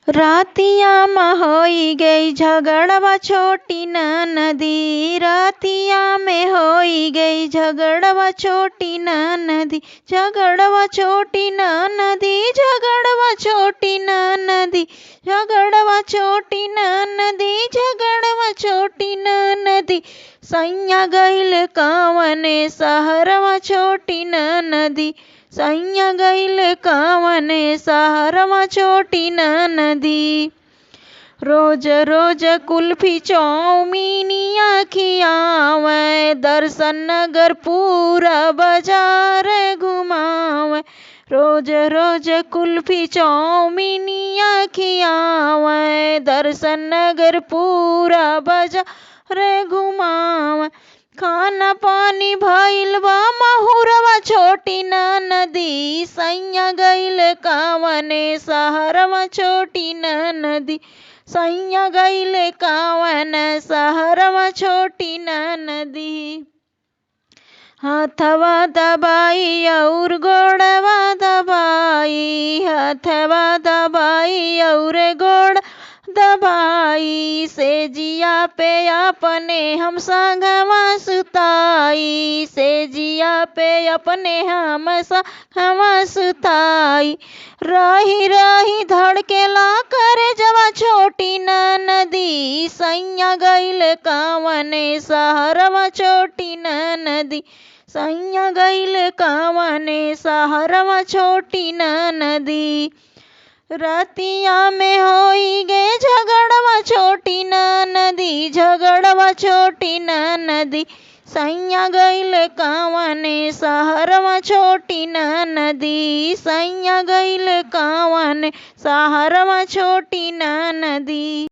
रातिया में होई गई झगड़वा छोटी नदी। रातिया में होई गई झगड़वा छोटी नदी। झगड़वा छोटी नदी। झगड़वा छोटी नदी। झगड़वा छोटी नदी। झगड़वा छोटी नदी। सैया गईल कावने सहरवा छोटी नदी। सैया गईल कावने सहरवा छोटी नदी। रोज रोज कुल्फी चौमीनिया खियावे। दर्शन नगर पूरा बाजार घुमावे। रोज रोज कुल्फी चौमीनिया खियावे। दर्शन नगर पूरा बाजार घुमावे। खाना पानी भइल बा महुरवा छोटी नदी। सैया गईल कावने सहरवा छोटी नदी। सैया गईल कावन सहरवा छोटी नदी। हाथवा दबाई और गोड़वा दबाई। हाथवा दबाई और गोड़ दबाई। से जिया पे अपने हम संगवा सुताई। से जिया पे अपने हम संगवा सुताई। रही रही धड़केला करे जवा छोटी नदी। सैया गईल कावने सहरवा छोटी नदी। सैया गईल कावने सहरवा छोटी नदी। रातिया में होई गे झगड़वा छोटी नदी। झगड़वा छोटी नदी। सैया गईल कावने सहरवा छोटी नदी। सैया गईल कावने सहरवा छोटी नदी।